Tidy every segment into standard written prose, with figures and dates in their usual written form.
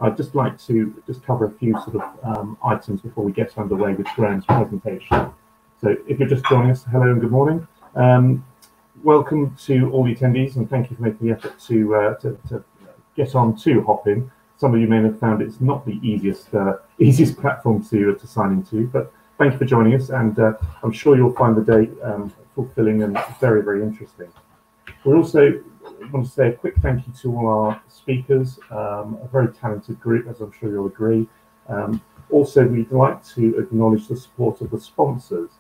I'd just like to cover a few sort of items before we get underway with Graeme's presentation. So if you're just joining us, hello and good morning. Welcome to all the attendees, and thank you for making the effort to get on to Hopin. Some of you may have found it's not the easiest platform to sign into, but thank you for joining us, and I'm sure you'll find the day fulfilling and very, very interesting. We also want to say a quick thank you to all our speakers, a very talented group, as I'm sure you'll agree. Also, we'd like to acknowledge the support of the sponsors.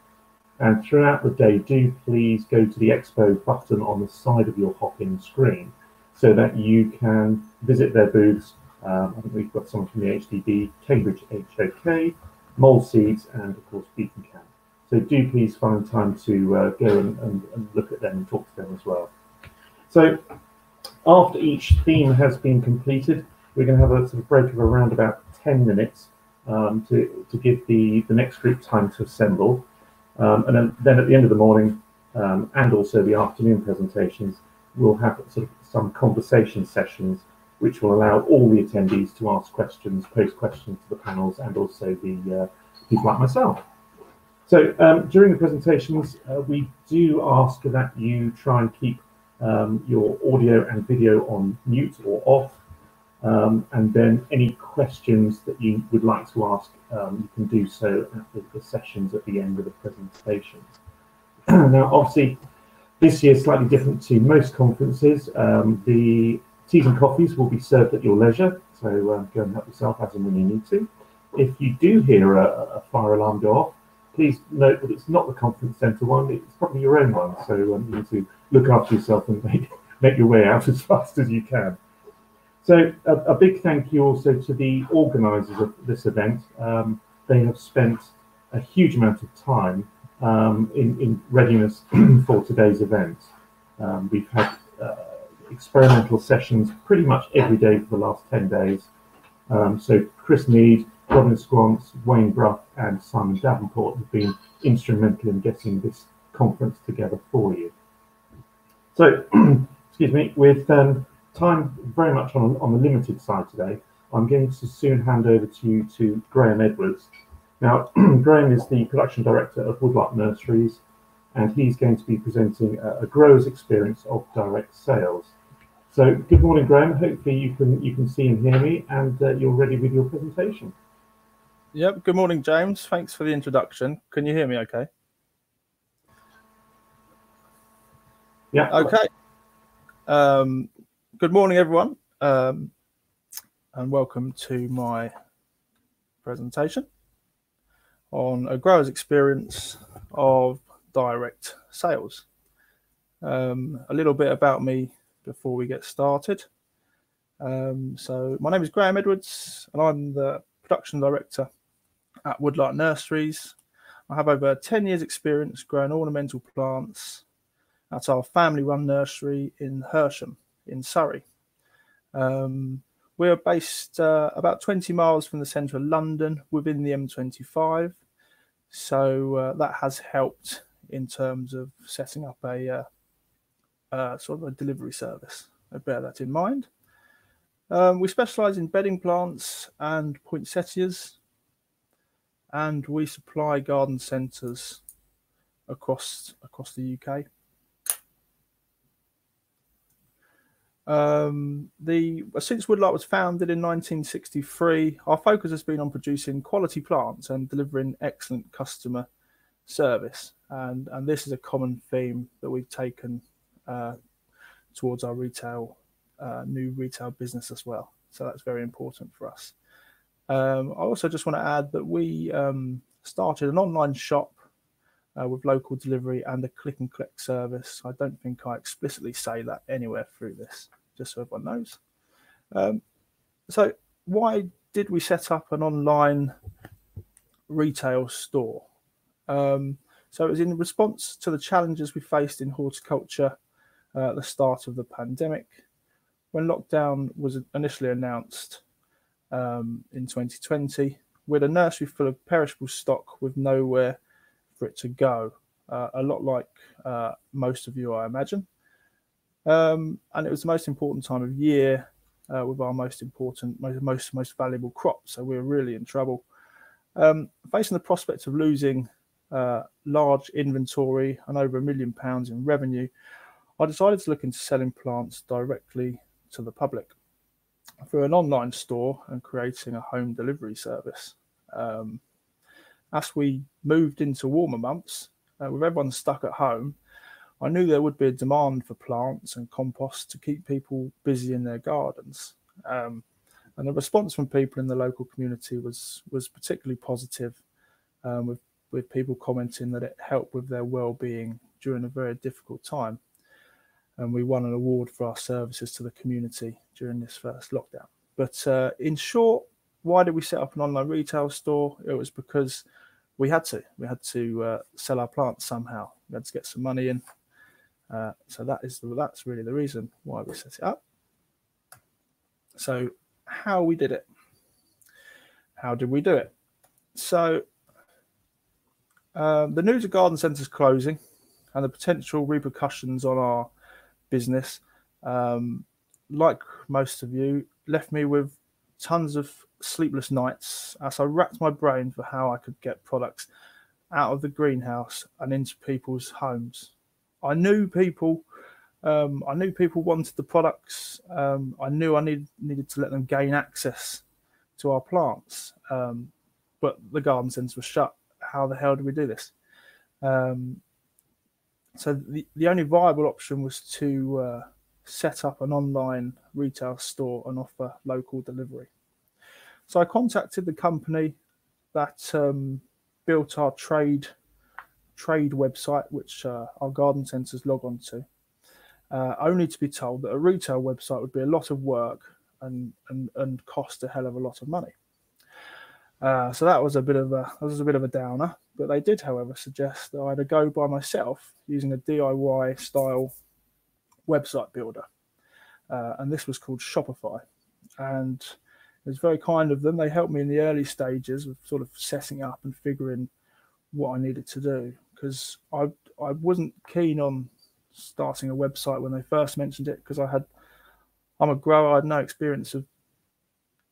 And throughout the day, do please go to the Expo button on the side of your Hopin screen so that you can visit their booths. I think we've got someone from the HDB, Cambridge HOK, Mole Seeds, and of course Beacon Camp. So do please find time to go and look at them and talk to them as well. So after each theme has been completed, we're going to have a sort of break of around about 10 minutes to give the next group time to assemble. And then at the end of the morning and also the afternoon presentations, we'll have sort of some conversation sessions which will allow all the attendees to ask questions, pose questions to the panels, and also the people like myself. So during the presentations, we do ask that you try and keep your audio and video on mute or off, and then any questions that you would like to ask, you can do so at the sessions at the end of the presentations. Now, obviously, this year is slightly different to most conferences. The teas and coffees will be served at your leisure, so go and help yourself as and when you need to. If you do hear a fire alarm go off, please note that it's not the conference centre one, it's probably your own one, so you need to look after yourself and make your way out as fast as you can. So a big thank you also to the organisers of this event. They have spent a huge amount of time in readiness for today's event. We've had experimental sessions pretty much every day for the last 10 days. So Chris Mead, Robin Squance, Wayne Bruff, and Simon Davenport have been instrumental in getting this conference together for you. So, excuse me, with time very much on the limited side today, I'm going to soon hand over to Graeme Edwards. Now, Graeme is the production director of Woodlawn Nurseries, and he's going to be presenting a grower's experience of direct sales. So, good morning, Graeme. Hopefully, you can see and hear me, and you're ready with your presentation. Yep. Good morning, James. Thanks for the introduction. Can you hear me? Okay. Yeah. Okay. Good morning, everyone, and welcome to my presentation on a grower's experience of direct sales. A little bit about me before we get started. So my name is Graeme Edwards, and I'm the production director at Woodlawn Nurseries. I have over 10 years experience growing ornamental plants at our family-run nursery in Hersham in Surrey. We're based about 20 miles from the centre of London within the M25, so that has helped in terms of setting up a sort of a delivery service. I bear that in mind. We specialise in bedding plants and poinsettias, and we supply garden centres across the UK. Since Woodlawn was founded in 1963, our focus has been on producing quality plants and delivering excellent customer service, and this is a common theme that we've taken towards our new retail business as well. So that's very important for us. I also just want to add that we started an online shop with local delivery and a click and collect service. I don't think I explicitly say that anywhere through this, just so everyone knows. So why did we set up an online retail store? So it was in response to the challenges we faced in horticulture at the start of the pandemic. When lockdown was initially announced in 2020, we had a nursery full of perishable stock with nowhere for it to go, a lot like most of you, I imagine. And it was the most important time of year with our most important, most valuable crop. So we were really in trouble. Facing the prospect of losing large inventory and over £1 million in revenue, I decided to look into selling plants directly to the public through an online store and creating a home delivery service. As we moved into warmer months, with everyone stuck at home, I knew there would be a demand for plants and compost to keep people busy in their gardens. And the response from people in the local community was particularly positive, with people commenting that it helped with their well-being during a very difficult time. And we won an award for our services to the community during this first lockdown. But in short, why did we set up an online retail store? It was because we had to. We had to sell our plants somehow. We had to get some money in. So that's really the reason why we set it up. So how we did it? How did we do it? So the news of garden centres closing and the potential repercussions on our business, like most of you, left me with tons of sleepless nights as I racked my brain for how I could get products out of the greenhouse and into people's homes. I knew people wanted the products. I knew I needed to let them gain access to our plants, but the garden centres were shut. How the hell do we do this? So the only viable option was to set up an online retail store and offer local delivery. So I contacted the company that built our trade website, which our garden centres log on to, only to be told that a retail website would be a lot of work and cost a hell of a lot of money. So that was a bit of a downer. But they did, however, suggest that I had to go by myself using a DIY style website builder, and this was called Shopify. And it was very kind of them. They helped me in the early stages of sort of setting up and figuring what I needed to do, because I wasn't keen on starting a website when they first mentioned it, because I'm a grower. I had no experience of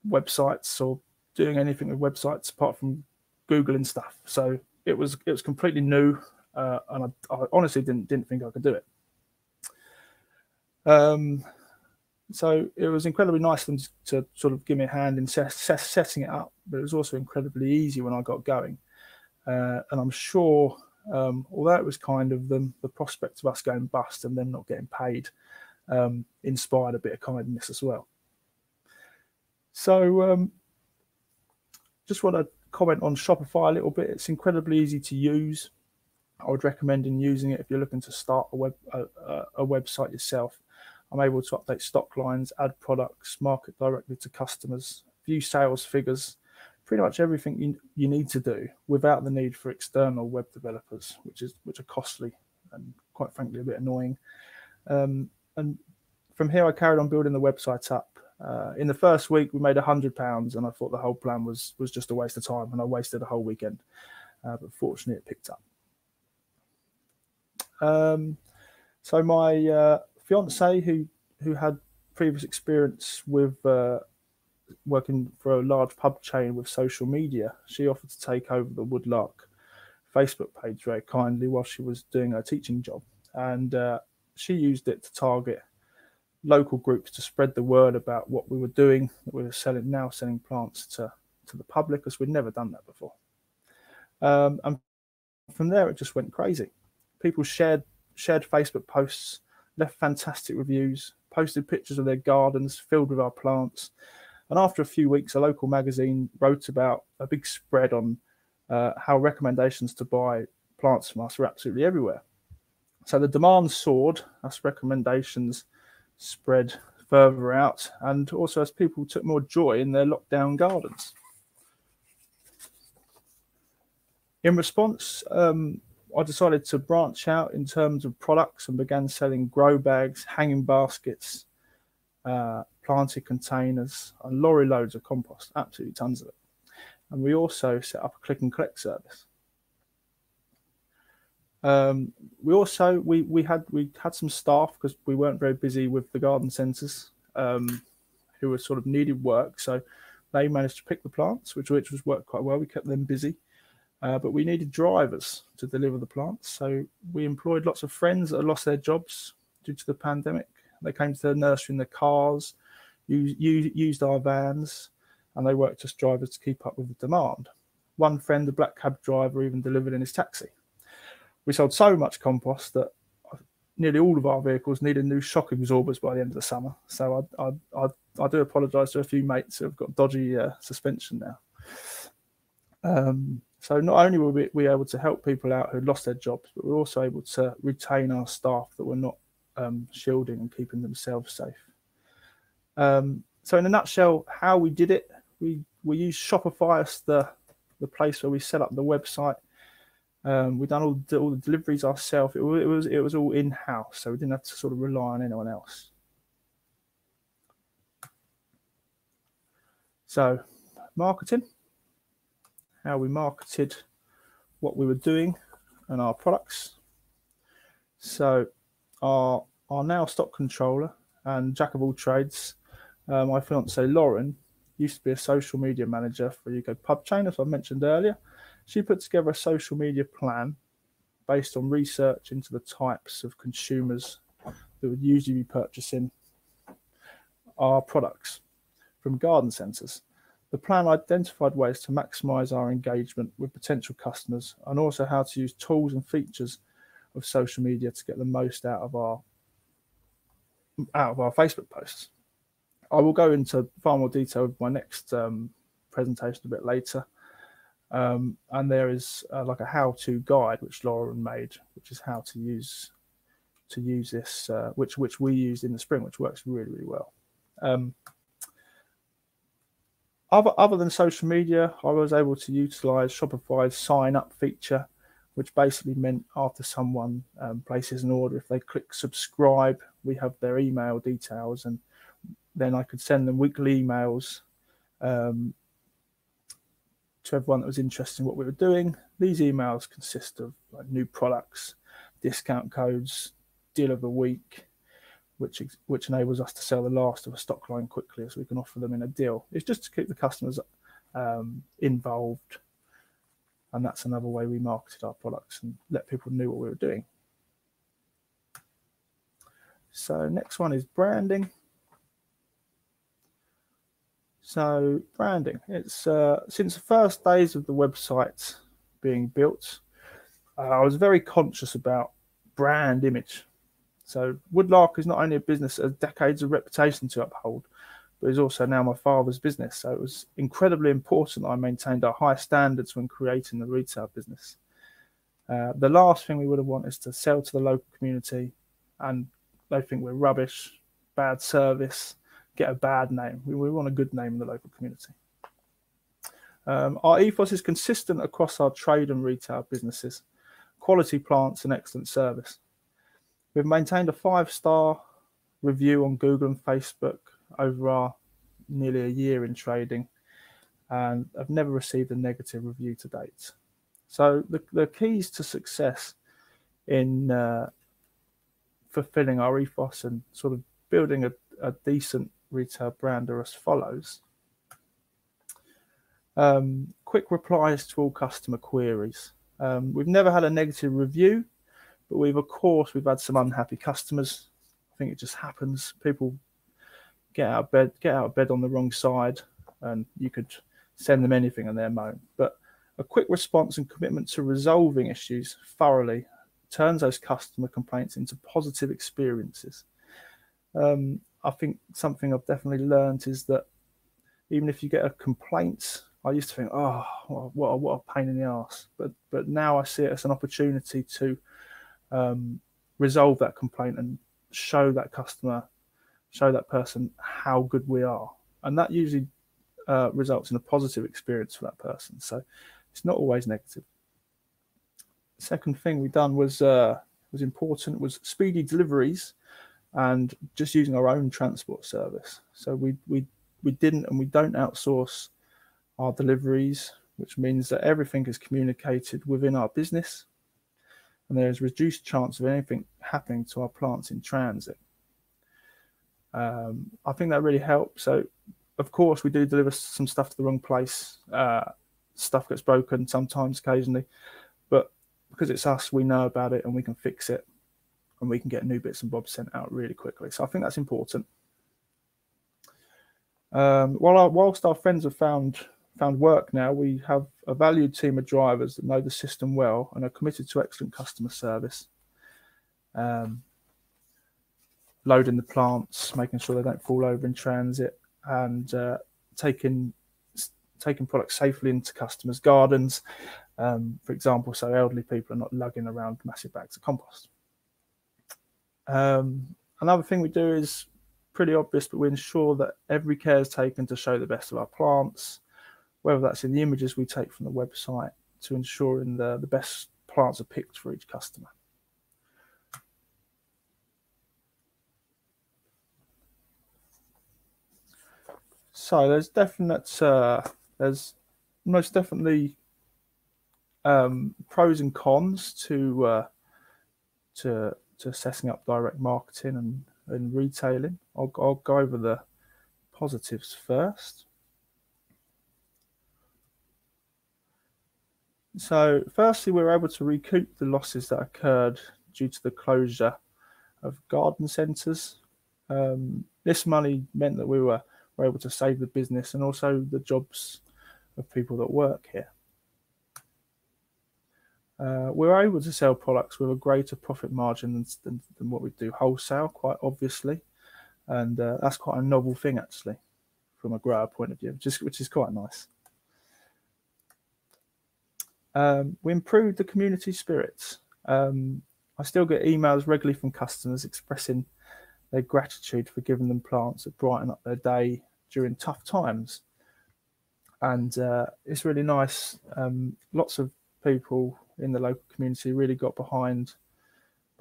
websites or doing anything with websites apart from Googling stuff. So it was completely new, and I honestly didn't think I could do it. So it was incredibly nice of them to sort of give me a hand in setting it up, but it was also incredibly easy when I got going. And I'm sure, although it was kind of the prospect of us going bust and them not getting paid, inspired a bit of kindness as well. So just want to comment on Shopify a little bit. It's incredibly easy to use. I would recommend using it if you're looking to start a website yourself. I'm able to update stock lines, add products, market directly to customers, view sales figures, pretty much everything you need to do without the need for external web developers, which are costly and quite frankly a bit annoying. And from here, I carried on building the website up. In the first week, we made £100, and I thought the whole plan was just a waste of time, and I wasted a whole weekend. But fortunately, it picked up. So my fiance, who had previous experience with working for a large pub chain with social media, she offered to take over the Woodlark Facebook page very kindly while she was doing her teaching job, and she used it to target local groups to spread the word about what we were doing, that we were selling plants to the public, because we'd never done that before. And from there, it just went crazy. People shared Facebook posts, left fantastic reviews, posted pictures of their gardens filled with our plants. And after a few weeks, a local magazine wrote about a big spread on how recommendations to buy plants from us were absolutely everywhere. So the demand soared as recommendations spread further out, and also as people took more joy in their lockdown gardens. In response, I decided to branch out in terms of products and began selling grow bags, hanging baskets, planted containers, and lorry loads of compost, absolutely tons of it. And we also set up a click and collect service. We had some staff because we weren't very busy with the garden centres, who were sort of needed work. So they managed to pick the plants, which was worked quite well. We kept them busy. But we needed drivers to deliver the plants. So we employed lots of friends that had lost their jobs due to the pandemic. They came to the nursery in their cars, used our vans, and they worked as drivers to keep up with the demand. One friend, the black cab driver, even delivered in his taxi. We sold so much compost that nearly all of our vehicles needed new shock absorbers by the end of the summer. So I do apologise to a few mates who have got dodgy suspension now. So not only were we able to help people out who lost their jobs, but we were also able to retain our staff that were not shielding and keeping themselves safe. So in a nutshell, how we did it, we used Shopify as the place where we set up the website. We've done all the deliveries ourselves. It was all in-house, so we didn't have to sort of rely on anyone else. So marketing, how we marketed what we were doing and our products. So our now stock controller and jack of all trades, my fiance Lauren, used to be a social media manager for a UK pub chain, as I mentioned earlier. She put together a social media plan based on research into the types of consumers that would usually be purchasing our products from garden centres. The plan identified ways to maximise our engagement with potential customers and also how to use tools and features of social media to get the most out of our Facebook posts. I will go into far more detail with my next presentation a bit later. And there is like a how-to guide which Lauren made, which is how to use this, which we used in the spring, which works really, really well. Other than social media, I was able to utilize Shopify's sign up feature, which basically meant after someone places an order, if they click subscribe, we have their email details, and then I could send them weekly emails to everyone that was interested in what we were doing. These emails consist of like new products, discount codes, deal of the week, which enables us to sell the last of a stock line quickly so we can offer them in a deal. It's just to keep the customers involved. And that's another way we marketed our products and let people know what we were doing. So next one is branding. So branding, it's since the first days of the website being built, I was very conscious about brand image. So Woodlark is not only a business that has decades of reputation to uphold, but is also now my father's business. So it was incredibly important that I maintained our high standards when creating the retail business. The last thing we would have wanted is to sell to the local community and they think we're rubbish, bad service, get a bad name. We want a good name in the local community. Our ethos is consistent across our trade and retail businesses, quality plants and excellent service. We've maintained a 5-star review on Google and Facebook over our nearly a year in trading, and I've never received a negative review to date. So the keys to success in fulfilling our ethos and sort of building a decent retail brand are as follows. Quick replies to all customer queries. We've never had a negative review, but we've had some unhappy customers. I think it just happens. People get out of bed on the wrong side, and you could send them anything and they're moan. But a quick response and commitment to resolving issues thoroughly turns those customer complaints into positive experiences. I think something I've definitely learned is that even if you get a complaint, I used to think, oh, what a pain in the ass. But now I see it as an opportunity to resolve that complaint and show that person how good we are. And that usually results in a positive experience for that person. So it's not always negative. The second thing we done was important was speedy deliveries and just using our own transport service. So we didn't and we don't outsource our deliveries, which means that everything is communicated within our business and there is reduced chance of anything happening to our plants in transit. I think that really helps. So, of course, we do deliver some stuff to the wrong place. Stuff gets broken sometimes, occasionally, but because it's us, we know about it and we can fix it, and we can get new bits and bobs sent out really quickly. So I think that's important. Whilst our friends have found work now, we have a valued team of drivers that know the system well and are committed to excellent customer service. Loading the plants, making sure they don't fall over in transit, and taking products safely into customers' gardens, for example, so elderly people are not lugging around massive bags of compost. Another thing we do is pretty obvious, but we ensure that every care is taken to show the best of our plants, whether that's in the images we take from the website to ensuring the best plants are picked for each customer. So there's most definitely pros and cons to setting up direct marketing and retailing. I'll go over the positives first. So firstly, we were able to recoup the losses that occurred due to the closure of garden centres. This money meant that we were able to save the business and also the jobs of people that work here. We were able to sell products with a greater profit margin than what we do wholesale, quite obviously, and that's quite a novel thing actually, from a grower point of view, which is quite nice. We improved the community spirits. I still get emails regularly from customers expressing their gratitude for giving them plants that brighten up their day during tough times, and it's really nice. Lots of people in the local community really got behind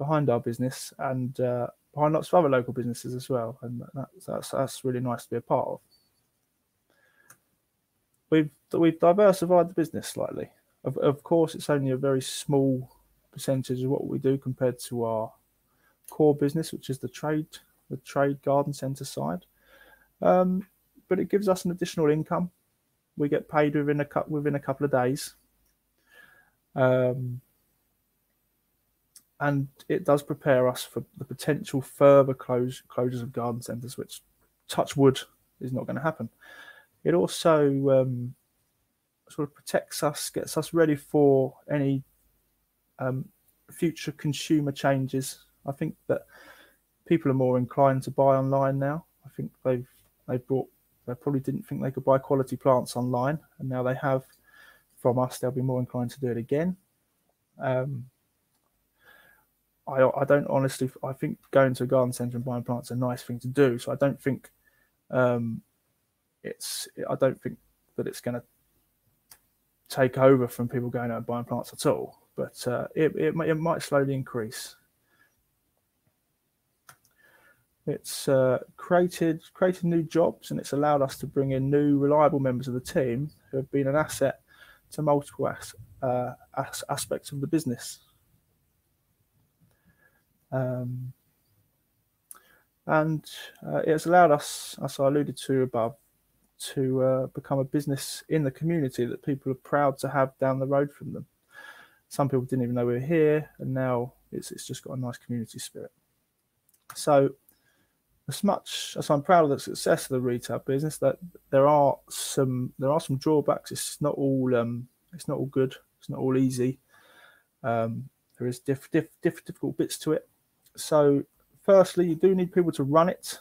our business and behind lots of other local businesses as well, and that's really nice to be a part of. We've diversified the business slightly. Of course, it's only a very small percentage of what we do compared to our core business, which is the trade garden centre side. But it gives us an additional income. We get paid within a couple of days, and it does prepare us for the potential further closures of garden centres, which, touch wood, is not going to happen. It also sort of protects us, gets us ready for any future consumer changes. I think that people are more inclined to buy online now. I think they probably didn't think they could buy quality plants online, and now they have from us. They'll be more inclined to do it again. I don't honestly. I think going to a garden centre and buying plants is a nice thing to do. So I don't think I don't think that it's going to take over from people going out and buying plants at all. But it might slowly increase. It's created new jobs, and it's allowed us to bring in new, reliable members of the team who have been an asset to multiple aspects of the business. And it has allowed us, as I alluded to above, to become a business in the community that people are proud to have down the road from them. Some people didn't even know we were here, and now it's just got a nice community spirit. So, as much as I'm proud of the success of the retail business, that there are some drawbacks. It's not all good. It's not all easy. There is difficult bits to it. So, firstly, you do need people to run it,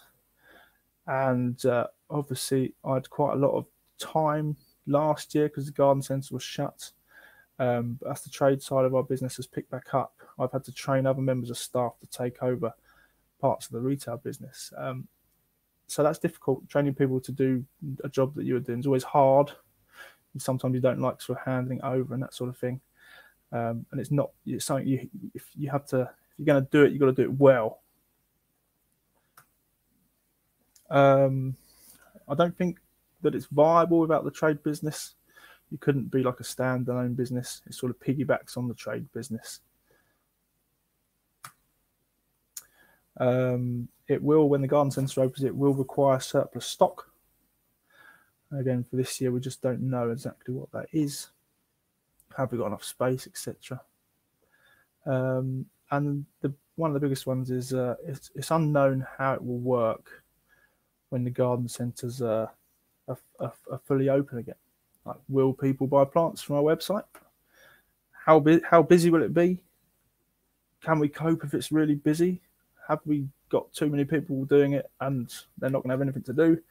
and obviously, I had quite a lot of time last year because the garden centre was shut. But as the trade side of our business has picked back up, I've had to train other members of staff to take over parts of the retail business. So that's difficult. Training people to do a job that you were doing is always hard. Sometimes you don't like sort of handling over and that sort of thing. And it's something if you're going to do it, you've got to do it well. I don't think that it's viable without the trade business. You couldn't be like a standalone business. It sort of piggybacks on the trade business. It will, when the garden centre opens, it will require surplus stock. Again, for this year, we just don't know exactly what that is. Have we got enough space, etc. And one of the biggest ones is it's unknown how it will work when the garden centres are fully open again. Like, will people buy plants from our website? How busy will it be? Can we cope if it's really busy? Have we got too many people doing it and they're not going to have anything to do?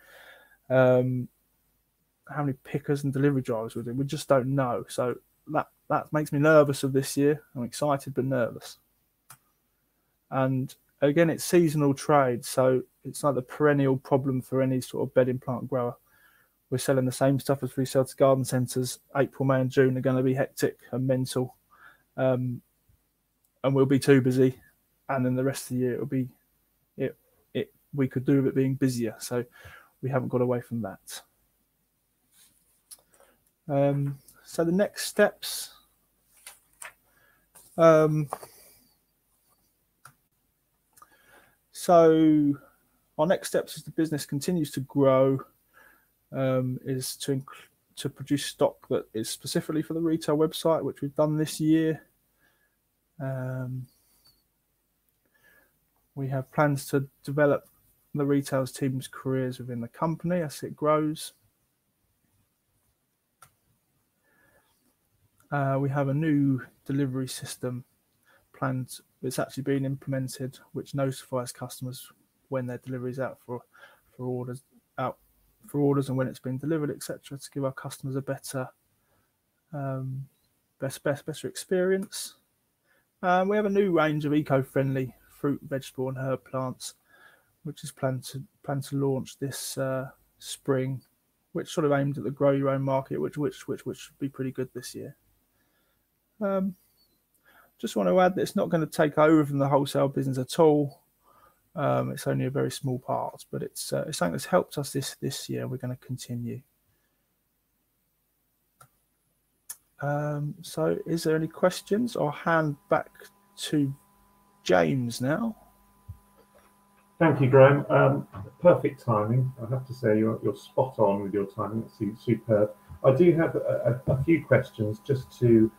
How many pickers and delivery drivers will do? We just don't know. So that makes me nervous of this year. I'm excited but nervous. And again, it's seasonal trade, so it's like the perennial problem for any sort of bedding plant grower. We're selling the same stuff as we sell to garden centres. April, May and June are going to be hectic and mental. And we'll be too busy. And then the rest of the year, it'll be we could do with it being busier. So we haven't got away from that. So the next steps. So our next steps as the business continues to grow is to produce stock that is specifically for the retail website, which we've done this year. We have plans to develop the retail team's careers within the company as it grows. We have a new delivery system planned. It's actually been implemented, which notifies customers when their delivery is out for orders and when it's been delivered, etc., to give our customers a better experience. We have a new range of eco-friendly fruit, vegetable, and herb plants, which is planned to launch this spring, which sort of aimed at the grow your own market, which should be pretty good this year. Just want to add that it's not going to take over from the wholesale business at all. It's only a very small part, but it's something that's helped us this year. We're going to continue. So is there any questions? I'll hand back to James now. Thank you, Graeme. Perfect timing. I have to say you're spot on with your timing. It's superb. I do have a few questions just to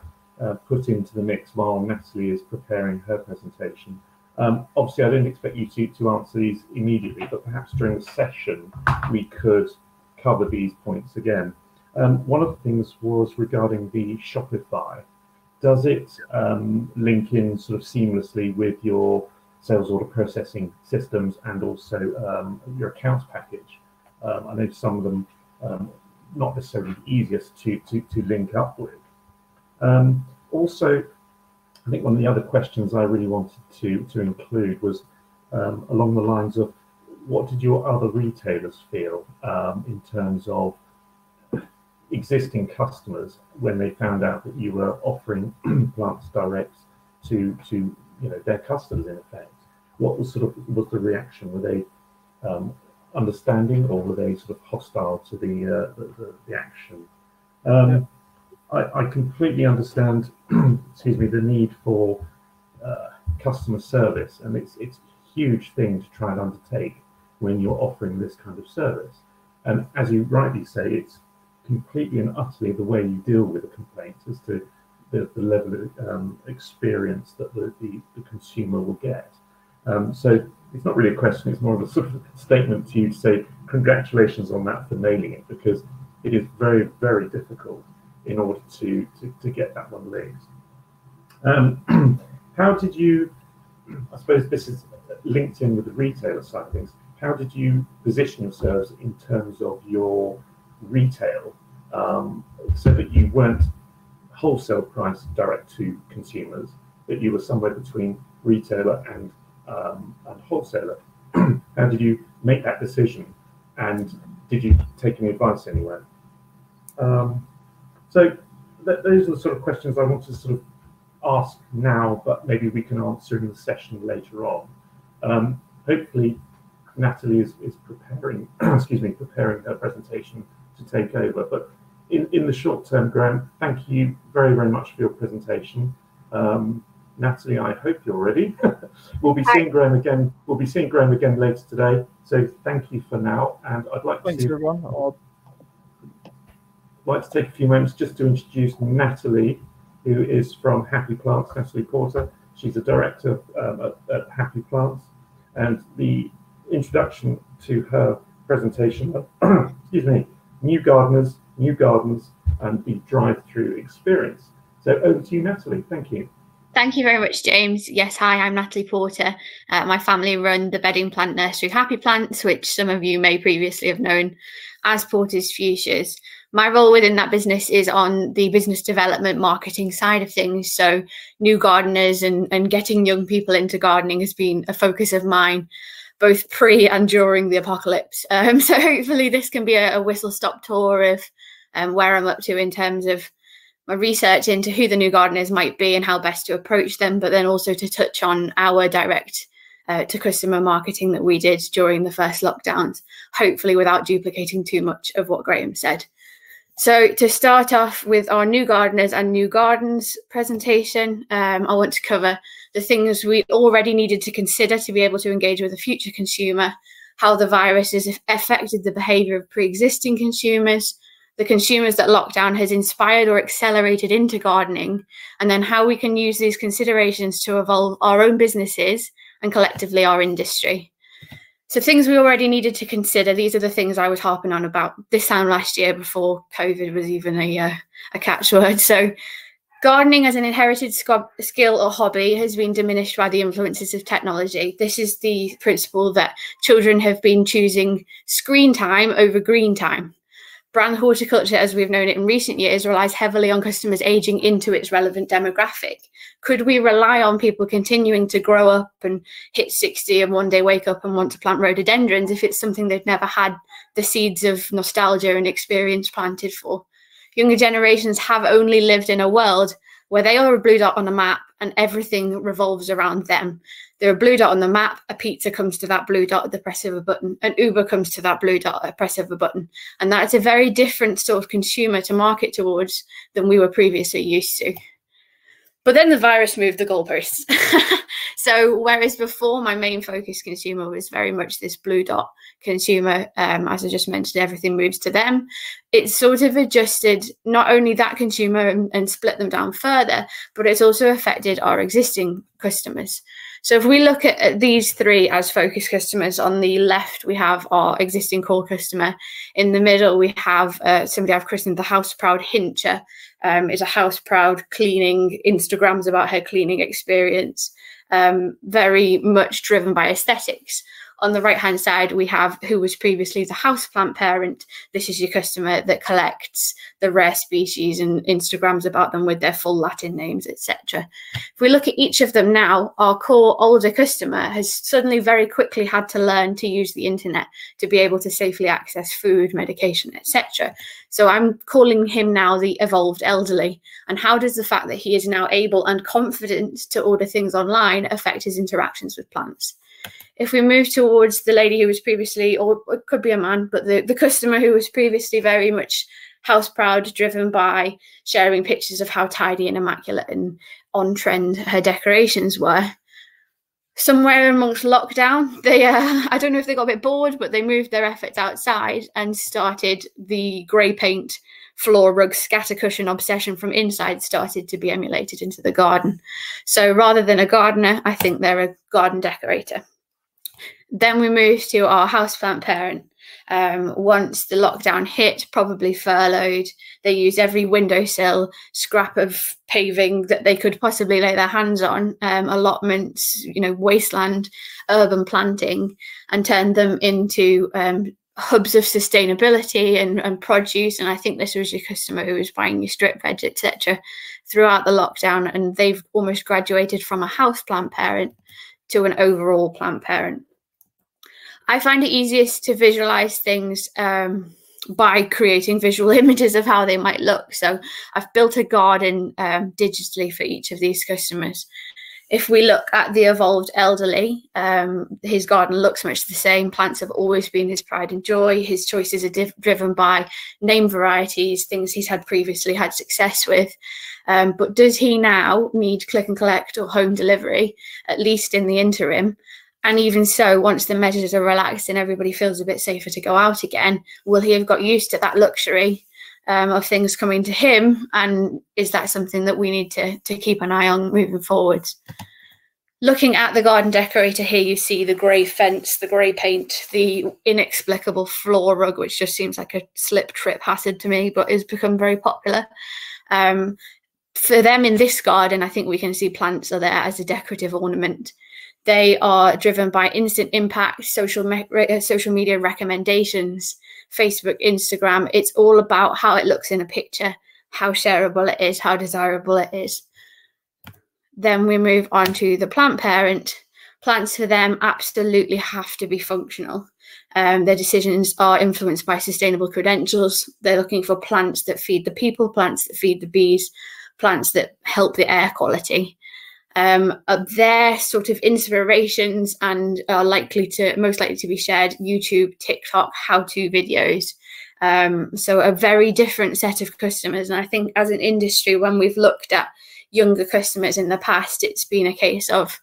put into the mix while Natalie is preparing her presentation. Obviously, I don't expect you to answer these immediately, but perhaps during the session we could cover these points again. One of the things was regarding the Shopify. Does it link in sort of seamlessly with your sales order processing systems and also your accounts package? I know some of them not necessarily the easiest to link up with. Also, I think one of the other questions I really wanted to include was along the lines of what did your other retailers feel in terms of existing customers when they found out that you were offering plants direct to their customers in effect? What was the reaction? Were they understanding, or were they sort of hostile to the action? I completely understand, excuse me, the need for customer service, and it's a huge thing to try and undertake when you're offering this kind of service. And as you rightly say, it's completely and utterly the way you deal with a complaint as to the level of experience that the consumer will get. So it's not really a question, it's more of a sort of statement to you to say congratulations on that for nailing it, because it is very, very difficult in order to get that one linked. How did you, I suppose this is linked in with the retailer side of things, how did you position yourselves in terms of your retail so that you weren't wholesale price direct to consumers, that you were somewhere between retailer and wholesaler? How did you make that decision, and did you take any advice anywhere? So those are the sort of questions I want to sort of ask now, but maybe we can answer in the session later on. Hopefully Natalie is preparing, preparing her presentation to take over. But in the short term, Graeme, thank you very, very much for your presentation. Natalie, I hope you're ready. We'll be seeing Graeme again. We'll be seeing Graeme again later today. So thank you for now, and I'd like Thanks, to everyone. take a few moments just to introduce Natalie, who is from Happy Plants. Natalie Porter. She's a director at Happy Plants, and the introduction to her presentation of, excuse me, new gardeners, new gardens, and the drive-through experience. So over to you, Natalie. Thank you. Thank you very much, James. Yes, hi, I'm Natalie Porter. My family run the bedding plant nursery Happy Plants, which some of you may previously have known as Porter's Fuchsias. My role within that business is on the business development marketing side of things. So new gardeners and getting young people into gardening has been a focus of mine, both pre and during the apocalypse. So hopefully this can be a whistle-stop tour of where I'm up to in terms of my research into who the new gardeners might be and how best to approach them, but then also to touch on our direct to customer marketing that we did during the first lockdowns, hopefully without duplicating too much of what Graeme said. So to start off with our new gardeners and new gardens presentation, I want to cover the things we already needed to consider to be able to engage with a future consumer, how the virus has affected the behaviour of pre-existing consumers, the consumers that lockdown has inspired or accelerated into gardening, and then how we can use these considerations to evolve our own businesses and collectively our industry. So things we already needed to consider, these are the things I was harping on about this time last year before COVID was even a catchword. So gardening as an inherited skill or hobby has been diminished by the influences of technology. This is the principle that children have been choosing screen time over green time. Brand horticulture, as we've known it in recent years, relies heavily on customers aging into its relevant demographic. Could we rely on people continuing to grow up and hit 60 and one day wake up and want to plant rhododendrons if it's something they've never had the seeds of nostalgia and experience planted for? Younger generations have only lived in a world where they are a blue dot on a map and everything revolves around them. They're a blue dot on the map, a pizza comes to that blue dot at the press of a button, an Uber comes to that blue dot at the press of a button. And that's a very different sort of consumer to market towards than we were previously used to. But then the virus moved the goalposts. So whereas before my main focus consumer was very much this blue dot consumer, as I just mentioned, everything moves to them. It's sort of adjusted not only that consumer and split them down further, but it's also affected our existing customers. So if we look at these three as focus customers, on the left, we have our existing core customer. In the middle, we have somebody I've christened the house proud hincher. Is a house proud cleaning, Instagrams about her cleaning experience, very much driven by aesthetics. On the right-hand side, we have who was previously the houseplant parent. This is your customer that collects the rare species and Instagrams about them with their full Latin names, etc. If we look at each of them now, our core older customer has suddenly very quickly had to learn to use the internet to be able to safely access food, medication, etc. So I'm calling him now the evolved elderly. And how does the fact that he is now able and confident to order things online affect his interactions with plants? If we move towards the lady who was previously, or it could be a man, but the customer who was previously very much house proud, driven by sharing pictures of how tidy and immaculate and on trend her decorations were. Somewhere amongst lockdown, they, I don't know if they got a bit bored, but they moved their efforts outside and started the grey paint floor rug scatter cushion obsession from inside started to be emulated into the garden. So rather than a gardener, I think they're a garden decorator. Then we move to our houseplant parent. Once the lockdown hit, probably furloughed, they used every windowsill, scrap of paving that they could possibly lay their hands on, allotments, wasteland, urban planting, and turned them into hubs of sustainability and produce. And I think this was your customer who was buying your strip veg, etc. throughout the lockdown, and they've almost graduated from a houseplant parent to an overall plant parent. I find it easiest to visualize things by creating visual images of how they might look. So I've built a garden digitally for each of these customers. If we look at the evolved elderly, his garden looks much the same. Plants have always been his pride and joy. His choices are driven by name varieties, things he's had previously had success with. But does he now need click and collect or home delivery, at least in the interim? And even so, once the measures are relaxed and everybody feels a bit safer to go out again, will he have got used to that luxury of things coming to him? And is that something that we need to keep an eye on moving forward? Looking at the garden decorator here, you see the grey fence, the grey paint, the inexplicable floor rug, which just seems like a slip trip hazard to me, but has become very popular. For them in this garden, I think we can see plants are there as a decorative ornament. They are driven by instant impact, social media recommendations, Facebook, Instagram. It's all about how it looks in a picture, how shareable it is, how desirable it is. Then we move on to the plant parent. Plants for them absolutely have to be functional. Their decisions are influenced by sustainable credentials. They're looking for plants that feed the people, plants that feed the bees, plants that help the air quality. Their sort of inspirations and are most likely to be shared YouTube, TikTok, how-to videos. So a very different set of customers. And I think as an industry, when we've looked at younger customers in the past, it's been a case of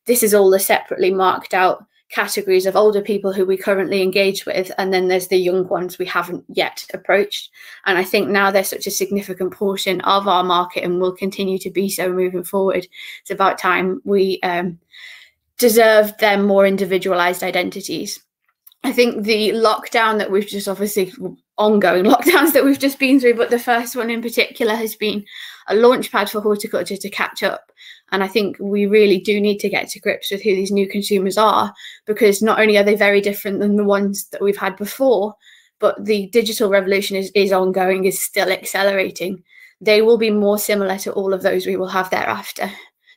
this is all the separately marked out categories of older people who we currently engage with, and then there's the young ones we haven't yet approached. And I think now they're such a significant portion of our market and will continue to be so moving forward. It's about time we deserve them more individualized identities. I think the lockdown that we've just ongoing lockdowns that we've just been through, but the first one in particular has been a launchpad for horticulture to catch up. And I think we really do need to get to grips with who these new consumers are, because not only are they very different than the ones that we've had before, but the digital revolution is ongoing, is still accelerating. They will be more similar to all of those we will have thereafter.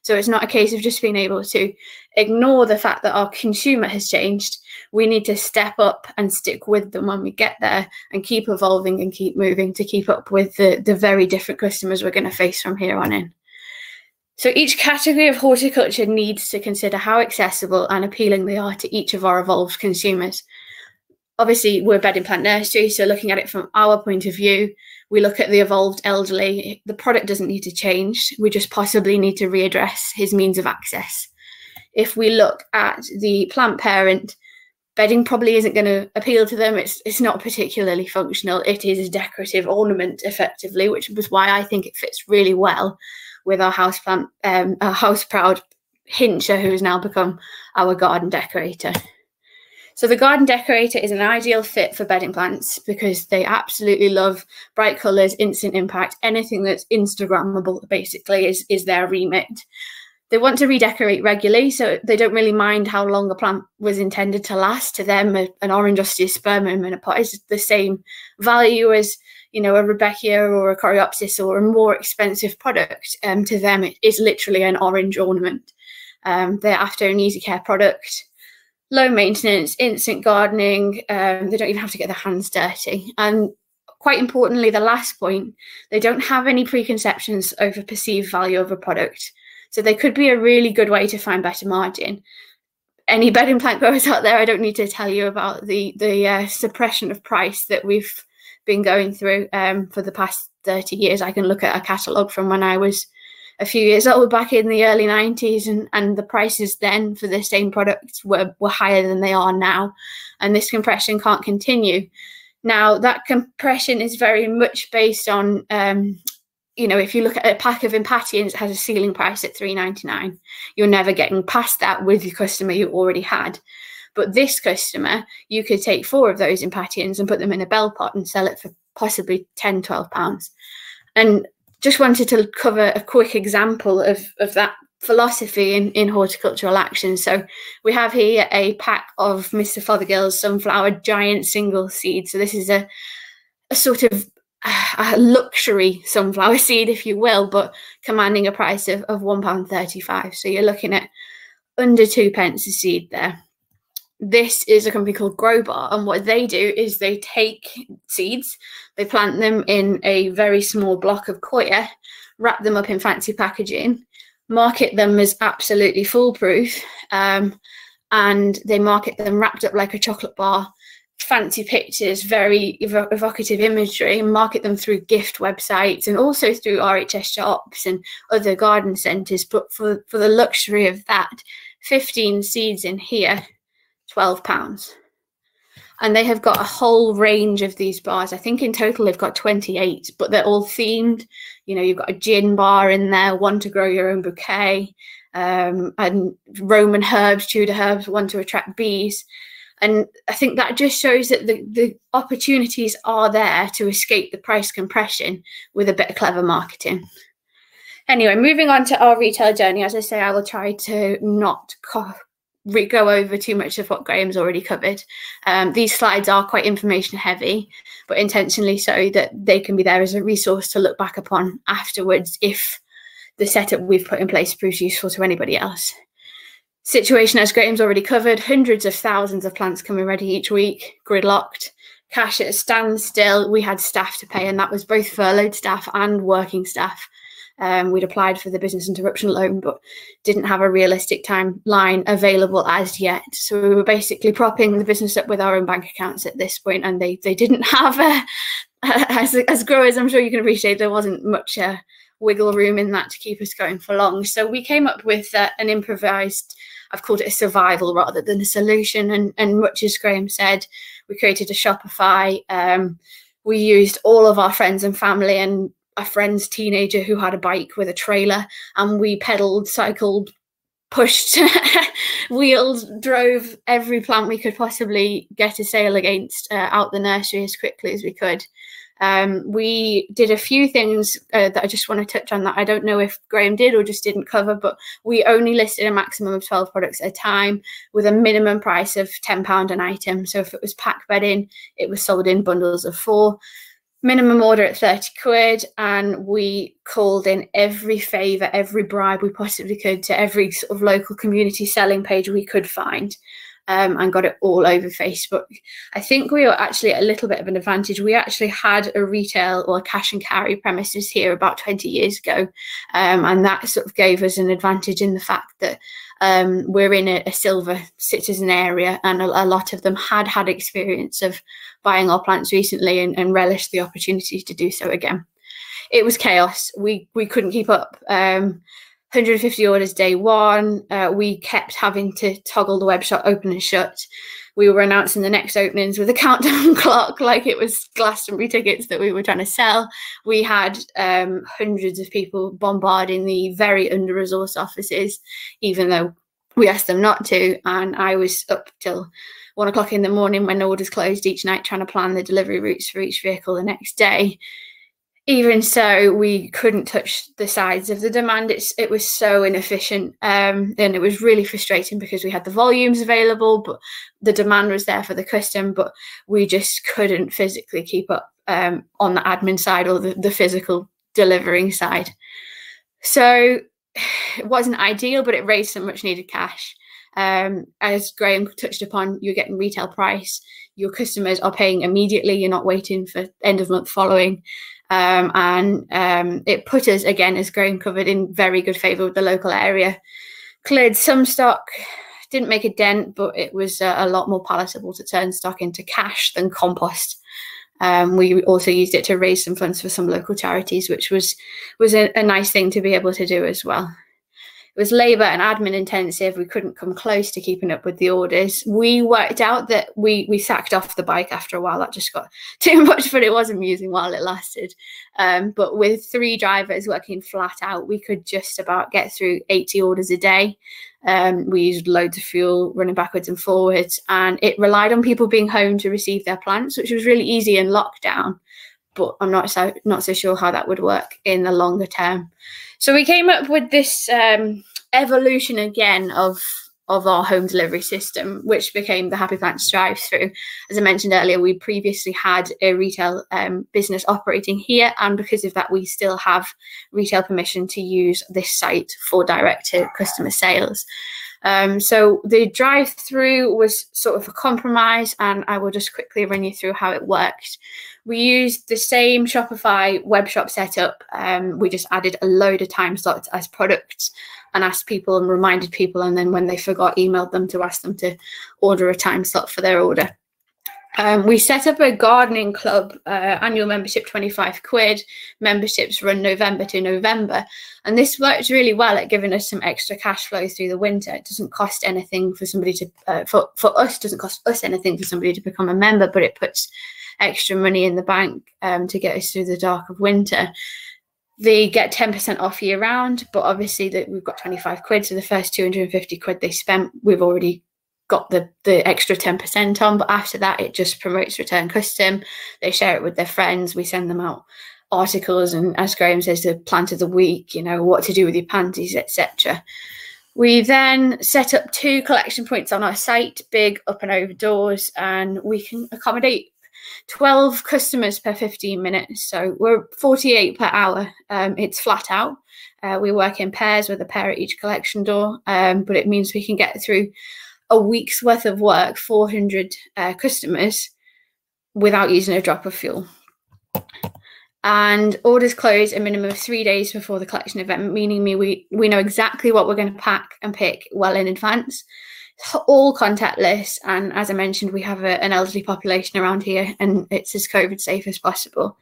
So it's not a case of just being able to ignore the fact that our consumer has changed. We need to step up and stick with them when we get there and keep evolving and keep moving to keep up with the very different customers we're going to face from here on in. So each category of horticulture needs to consider how accessible and appealing they are to each of our evolved consumers. Obviously, we're a bedding plant nursery, so looking at it from our point of view, we look at the evolved elderly. The product doesn't need to change. We just possibly need to readdress his means of access. If we look at the plant parent, bedding probably isn't going to appeal to them. It's not particularly functional. It is a decorative ornament, effectively, which was why I think it fits really well with our houseplant, our house-proud Hincher, who has now become our garden decorator. So the garden decorator is an ideal fit for bedding plants because they absolutely love bright colours, instant impact. Anything that's Instagrammable, basically, is their remit. They want to redecorate regularly, so they don't really mind how long a plant was intended to last. To them, an orange osteospermum in a pot is the same value as, you know, a Rudbeckia or a Coreopsis or a more expensive product. To them, it is literally an orange ornament. They're after an easy care product, low maintenance, instant gardening. They don't even have to get their hands dirty. And quite importantly, the last point, they don't have any preconceptions over perceived value of a product. So they could be a really good way to find better margin. Any bedding plant growers out there, I don't need to tell you about the suppression of price that we've been going through for the past 30 years. I can look at a catalogue from when I was a few years old, back in the early 90s, and the prices then for the same products were higher than they are now. And this compression can't continue. Now, that compression is very much based on you know, if you look at a pack of Impatiens, it has a ceiling price at $3.99. You're never getting past that with your customer you already had. But this customer, you could take 4 of those Impatiens and put them in a bell pot and sell it for possibly £10, £12. And just wanted to cover a quick example of that philosophy in horticultural action. So we have here a pack of Mr. Fothergill's sunflower giant single seed. So this is a sort of a luxury sunflower seed, if you will, but commanding a price of £1.35. So you're looking at under 2p a seed there. This is a company called Growbar, and what they do is they take seeds, they plant them in a very small block of coir, wrap them up in fancy packaging, market them as absolutely foolproof, and they market them wrapped up like a chocolate bar, fancy pictures, very evocative imagery, and market them through gift websites and also through RHS shops and other garden centres. But for the luxury of that, 15 seeds in here, £12. And they have got a whole range of these bars. I think in total they've got 28, but they're all themed. You know, you've got a gin bar in there, one to grow your own bouquet, and Roman herbs, Tudor herbs, one to attract bees. And I think that just shows that the opportunities are there to escape the price compression with a bit of clever marketing. Anyway, moving on to our retail journey. As I say, I will try to not go over too much of what Graeme's already covered. These slides are quite information heavy, but intentionally so that they can be there as a resource to look back upon afterwards if the setup we've put in place proves useful to anybody else. Situation, as Graeme's already covered, hundreds of thousands of plants coming ready each week, gridlocked, cash at a standstill. We had staff to pay, and that was both furloughed staff and working staff. We'd applied for the business interruption loan, but didn't have a realistic timeline available as yet. So we were basically propping the business up with our own bank accounts at this point, and they didn't have as growers, I'm sure you can appreciate, there wasn't much wiggle room in that to keep us going for long. So we came up with an improvised, I've called it a survival rather than a solution. And much as Graeme said, we created a Shopify. We used all of our friends and family and a friend's teenager who had a bike with a trailer, and we pedaled, cycled, pushed, wheeled, drove every plant we could possibly get a sale against out the nursery as quickly as we could. We did a few things that I just want to touch on that I don't know if Graeme did or just didn't cover, but we only listed a maximum of 12 products at a time with a minimum price of £10 an item. So if it was pack bedding, it was sold in bundles of 4. Minimum order at 30 quid, and we called in every favour, every bribe we possibly could to every sort of local community selling page we could find, and got it all over Facebook. I think we were actually at a little bit of an advantage. We actually had a retail or cash and carry premises here about 20 years ago, and that sort of gave us an advantage in the fact that we're in a silver citizen area, and a lot of them had experience of buying our plants recently and relished the opportunity to do so again. It was chaos. We couldn't keep up. 150 orders day one. We kept having to toggle the web shop open and shut. We were announcing the next openings with a countdown clock like it was Glastonbury tickets that we were trying to sell. We had hundreds of people bombarding the very under-resourced offices, even though we asked them not to. And I was up till 1 o'clock in the morning when orders closed each night trying to plan the delivery routes for each vehicle the next day. Even so, we couldn't touch the sides of the demand. It was so inefficient, and it was really frustrating because we had the volumes available, but the demand was there for the custom, but we just couldn't physically keep up on the admin side or the physical delivering side. So it wasn't ideal, but it raised some much needed cash. As Graeme touched upon, you're getting retail price. Your customers are paying immediately. You're not waiting for end of month following. It put us, again, as Graeme covered, in very good favour with the local area. Cleared some stock, didn't make a dent, but it was a lot more palatable to turn stock into cash than compost. We also used it to raise some funds for some local charities, which was a nice thing to be able to do as well. It was labour and admin intensive. We couldn't come close to keeping up with the orders. We worked out that we sacked off the bike after a while. That just got too much, but it was amusing while it lasted. But with 3 drivers working flat out, we could just about get through 80 orders a day. We used loads of fuel running backwards and forwards, and it relied on people being home to receive their plants, which was really easy in lockdown. But I'm not so sure how that would work in the longer term. So we came up with this evolution again of our home delivery system, which became the Happy Plants drive-through. As I mentioned earlier, we previously had a retail business operating here, and because of that, we still have retail permission to use this site for direct-to-customer sales. So the drive-through was sort of a compromise, and I will just quickly run you through how it worked. We used the same Shopify web shop setup. We just added a load of time slots as products and asked people and reminded people, and then when they forgot, emailed them to ask them to order a time slot for their order. We set up a gardening club, annual membership £25. Memberships run November to November. And this worked really well at giving us some extra cash flow through the winter. It doesn't cost anything for somebody to, for us, doesn't cost us anything for somebody to become a member, but it puts extra money in the bank to get us through the dark of winter. They get 10% off year round, but obviously we've got £25, so the first £250 they spent, we've already got the extra 10% on, but after that it just promotes return custom. They share it with their friends. We send them out articles, and as Graeme says, the plant of the week, you know, what to do with your pansies, etc. We then set up 2 collection points on our site, big up and over doors, and we can accommodate 12 customers per 15 minutes. So we're 48 per hour. It's flat out. We work in pairs with a pair at each collection door, but it means we can get through a week's worth of work, 400 customers, without using a drop of fuel. And orders close a minimum of 3 days before the collection event, meaning we know exactly what we're going to pack and pick well in advance. It's all contactless, and as I mentioned, we have an elderly population around here, and it's as COVID safe as possible.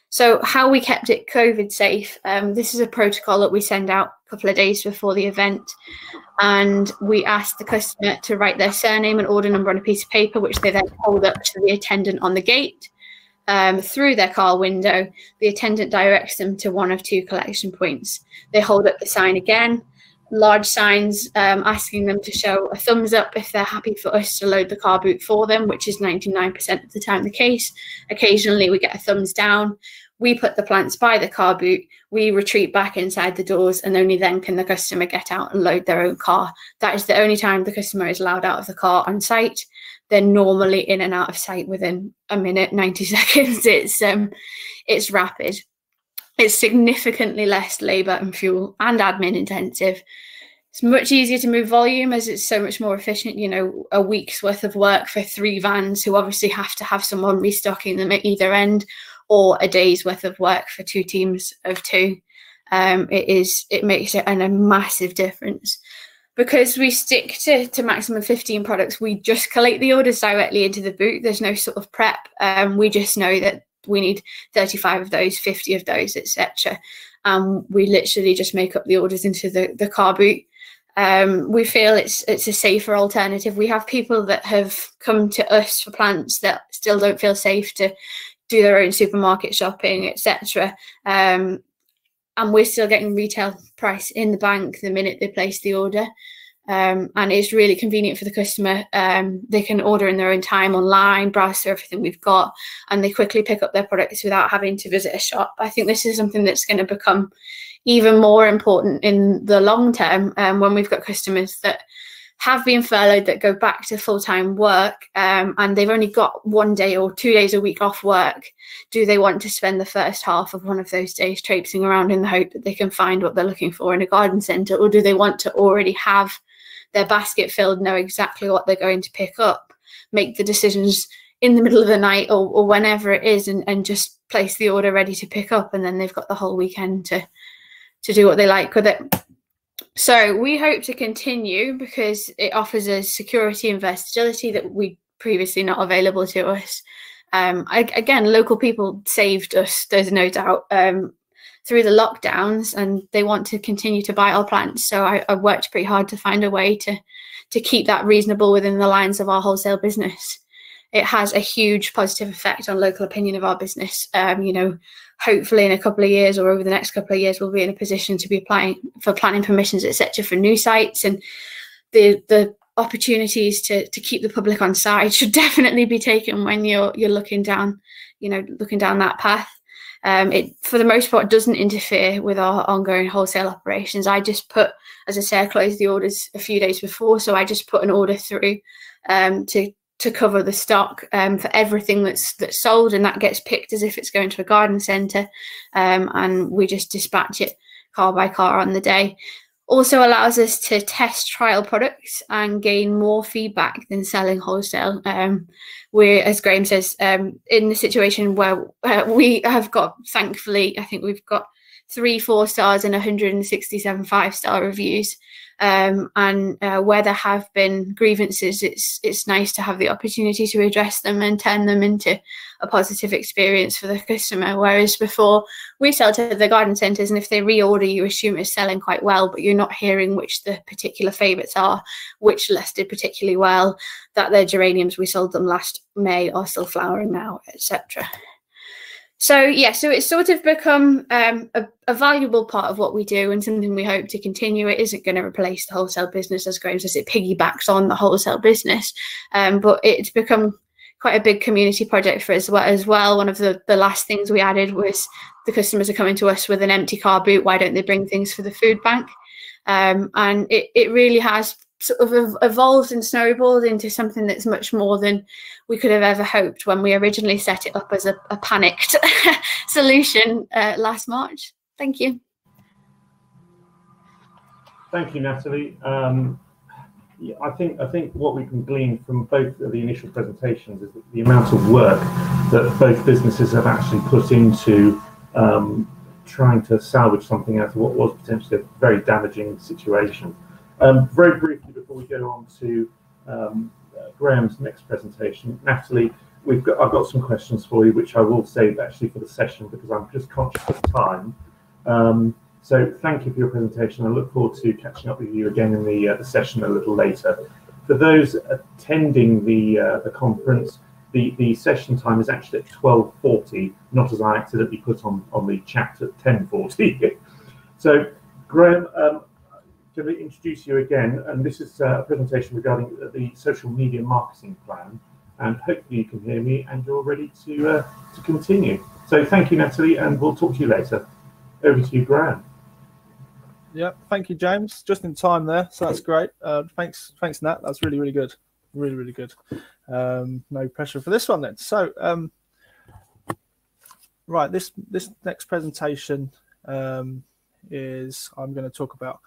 So how we kept it COVID safe, this is a protocol that we send out a couple of days before the event, and we ask the customer to write their surname and order number on a piece of paper, which they then hold up to the attendant on the gate. Through their car window, the attendant directs them to one of 2 collection points. They hold up the sign again, large signs asking them to show a thumbs up if they're happy for us to load the car boot for them, which is 99% of the time the case. Occasionally we get a thumbs down. We put the plants by the car boot, we retreat back inside the doors, and only then can the customer get out and load their own car. That is the only time the customer is allowed out of the car on site. They're normally in and out of sight within a minute, 90 seconds. It's rapid. It's significantly less labour and fuel and admin intensive. It's much easier to move volume as it's so much more efficient. You know, a week's worth of work for 3 vans who obviously have to have someone restocking them at either end, or a day's worth of work for 2 teams of 2. It makes it a massive difference. Because we stick to maximum 15 products, we just collate the orders directly into the boot. There's no sort of prep. We just know that we need 35 of those, 50 of those, etc. We literally just make up the orders into the car boot. We feel it's a safer alternative. We have people that have come to us for plants that still don't feel safe to do their own supermarket shopping, etc. And we're still getting retail price in the bank the minute they place the order. And it's really convenient for the customer. They can order in their own time online, browse through everything we've got, and they quickly pick up their products without having to visit a shop. I think this is something that's going to become even more important in the long term, when we've got customers that have been furloughed that go back to full-time work, and they've only got 1 day or 2 days a week off work. Do they want to spend the first half of one of those days traipsing around in the hope that they can find what they're looking for in a garden centre, or do they want to already have their basket filled, know exactly what they're going to pick up, make the decisions in the middle of the night or whenever it is, and just place the order ready to pick up, and then they've got the whole weekend to do what they like with it. So we hope to continue because it offers us security and versatility that we previously not available to us. Again, local people saved us, there's no doubt, through the lockdowns, and they want to continue to buy our plants. So I worked pretty hard to find a way to keep that reasonable within the lines of our wholesale business. It has a huge positive effect on local opinion of our business. You know, hopefully in a couple of years or over the next couple of years, we'll be in a position to be applying for planning permissions, etc., for new sites, and the opportunities to keep the public on side should definitely be taken when you're looking down, looking down that path. It, for the most part, doesn't interfere with our ongoing wholesale operations. I just put, as I say, I closed the orders a few days before, so I just put an order through to cover the stock for everything that's sold, and that gets picked as if it's going to a garden centre, and we just dispatch it car by car on the day. Also allows us to test trial products and gain more feedback than selling wholesale. We're, as Graeme says, in the situation where we have got, thankfully, I think we've got 3 4-stars and 167 5-star reviews. And where there have been grievances, it's nice to have the opportunity to address them and turn them into a positive experience for the customer. Whereas before, we sell to the garden centres, and if they reorder, you assume it's selling quite well, but you're not hearing which the particular favourites are, which less did particularly well, that their geraniums, we sold them last May, are still flowering now, etc. So yeah, so it's sort of become a valuable part of what we do, and something we hope to continue. It isn't going to replace the wholesale business, as Graeme says, it piggybacks on the wholesale business, but it's become quite a big community project for us as well. One of the last things we added was the customers are coming to us with an empty car boot. Why don't they bring things for the food bank? And it really has sort of evolved and snowballed into something that's much more than we could have ever hoped when we originally set it up as a panicked solution last March. Thank you. Thank you, Natalie. Yeah, I think what we can glean from both of the initial presentations is that the amount of work that both businesses have actually put into trying to salvage something out of what was potentially a very damaging situation. Very briefly, before we go on to Graeme's next presentation, Natalie, I've got some questions for you, which I will save actually for the session because I'm just conscious of time. So thank you for your presentation. I look forward to catching up with you again in the session a little later. For those attending the conference, the session time is actually at 12:40, not as I accidentally put on the chat at 10:40. So Graeme, to introduce you again, and this is a presentation regarding the social media marketing plan, and hopefully you can hear me and you're ready to continue. So thank you, Natalie, and we'll talk to you later. Over to you, Graeme. Yeah, thank you, James. Just in time there, so that's great. Thanks, Nat. That's really good. Really good. No pressure for this one then. So, right, this next presentation is I'm going to talk about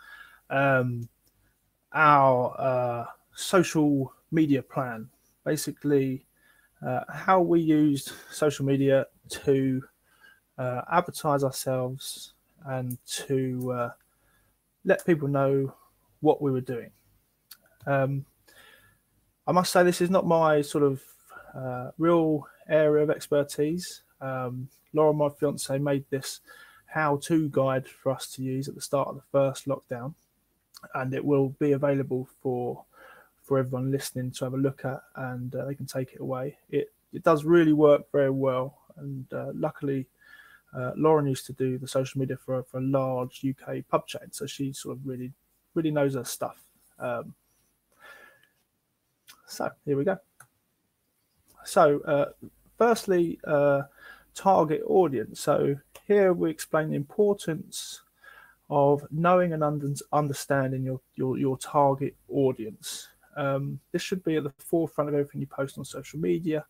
our social media plan. Basically, how we used social media to advertise ourselves and to let people know what we were doing. I must say this is not my sort of real area of expertise. Laura, my fiance, made this how-to guide for us to use at the start of the first lockdown, and it will be available for everyone listening to have a look at, and they can take it away. It does really work very well, and luckily Lauren used to do the social media for a large UK pub chain, so she sort of really knows her stuff. So here we go. So firstly, target audience. So here we explain the importance of knowing and understanding your target audience. This should be at the forefront of everything you post on social media.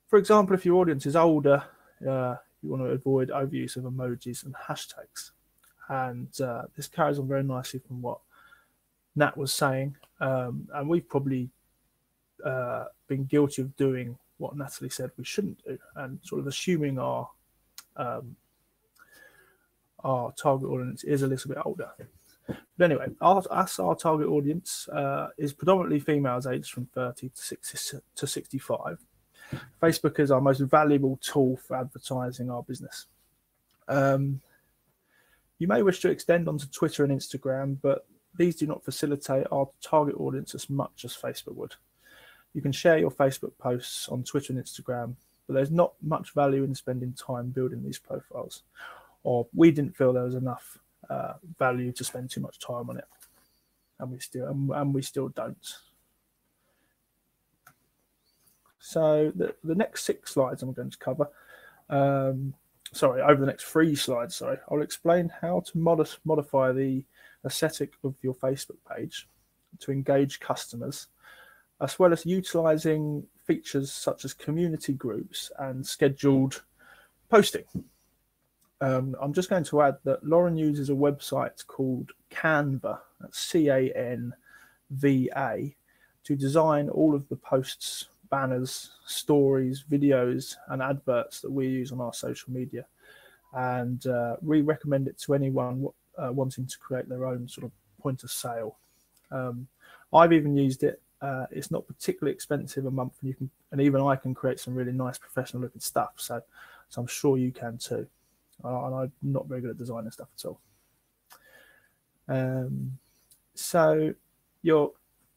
For example, if your audience is older, you want to avoid overuse of emojis and hashtags. And this carries on very nicely from what Nat was saying. And we've probably been guilty of doing what Natalie said we shouldn't do, and sort of assuming our target audience is a little bit older. But anyway, our target audience is predominantly females aged from 30 to 65. Facebook is our most valuable tool for advertising our business. You may wish to extend onto Twitter and Instagram, but these do not facilitate our target audience as much as Facebook would. You can share your Facebook posts on Twitter and Instagram, but there's not much value in spending time building these profiles, or we didn't feel there was enough value to spend too much time on it, and we still don't. So the next 6 slides I'm going to cover, over the next 3 slides, I'll explain how to modify the aesthetic of your Facebook page to engage customers, as well as utilizing features such as community groups and scheduled posting. I'm just going to add that Lauren uses a website called Canva, that's Canva, to design all of the posts, banners, stories, videos, and adverts that we use on our social media. And we recommend it to anyone wanting to create their own sort of point of sale. I've even used it. It's not particularly expensive a month, and even I can create some really nice professional looking stuff. So I'm sure you can too. And I'm not very good at designing stuff at all. So your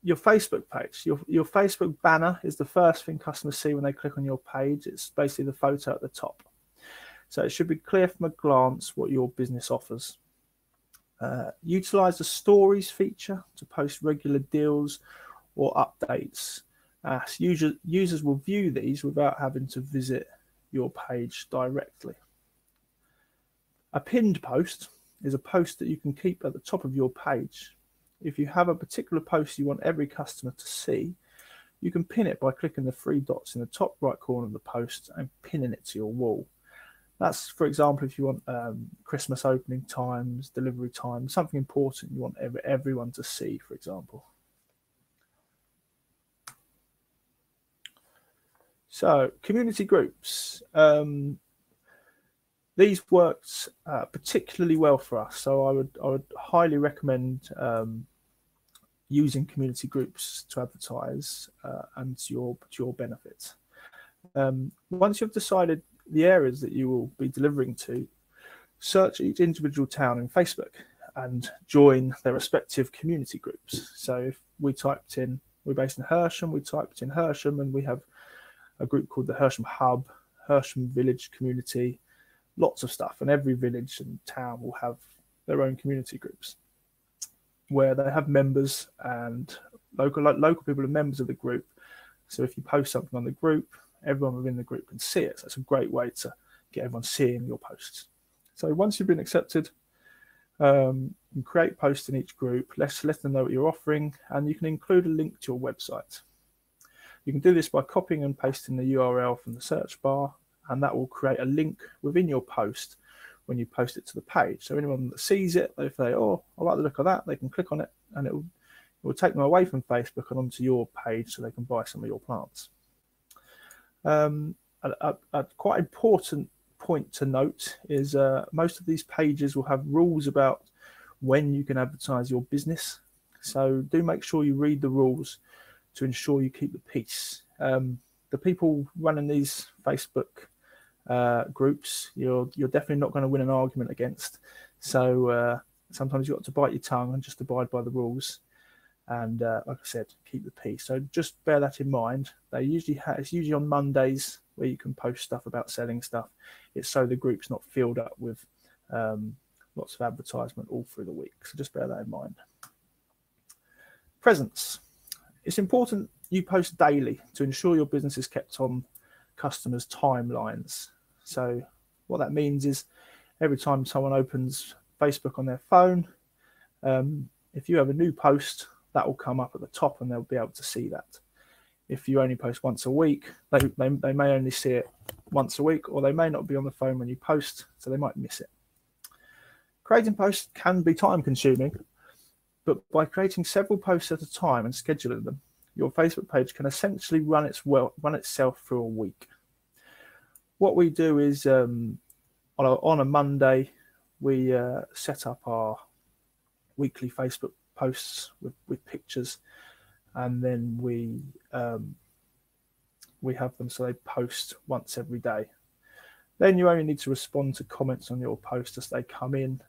Facebook page, your Facebook banner is the first thing customers see when they click on your page. It's basically the photo at the top. So it should be clear from a glance what your business offers. Utilize the stories feature to post regular deals or updates. Users will view these without having to visit your page directly. A pinned post is a post that you can keep at the top of your page. If you have a particular post you want every customer to see, you can pin it by clicking the three dots in the top right corner of the post and pinning it to your wall. That's, for example, if you want Christmas opening times, delivery times, something important you want everyone to see, for example. So, community groups. These worked particularly well for us, so I would highly recommend using community groups to advertise and to your benefit. Once you've decided the areas that you will be delivering to, search each individual town in Facebook and join their respective community groups. So if we're based in Hersham, we typed in Hersham, and we have a group called the Hersham Hub, Hersham Village Community, lots of stuff. And every village and town will have their own community groups where they have members, and local people are members of the group. So if you post something on the group, everyone within the group can see it. So it's a great way to get everyone seeing your posts. So once you've been accepted, you can create posts in each group, let them know what you're offering, and you can include a link to your website. You can do this by copying and pasting the URL from the search bar, and that will create a link within your post when you post it to the page. So anyone that sees it, if they, oh, I like the look of that, they can click on it, and it will take them away from Facebook and onto your page so they can buy some of your plants. A quite important point to note is most of these pages will have rules about when you can advertise your business. So do make sure you read the rules to ensure you keep the peace. The people running these Facebook groups, you're definitely not going to win an argument against. So sometimes you've got to bite your tongue and just abide by the rules. And like I said, keep the peace. So just bear that in mind. It's usually on Mondays where you can post stuff about selling stuff. It's so the group's not filled up with lots of advertisement all through the week. So just bear that in mind. Presence. It's important you post daily to ensure your business is kept on customers' timelines. So what that means is every time someone opens Facebook on their phone, if you have a new post, that will come up at the top and they'll be able to see that. If you only post once a week, they may only see it once a week, or they may not be on the phone when you post, so they might miss it. Creating posts can be time consuming, but by creating several posts at a time and scheduling them, your Facebook page can essentially run itself through a week. What we do is on a Monday, we set up our weekly Facebook posts with pictures, and then we have them so they post once every day. Then you only need to respond to comments on your post as they come in,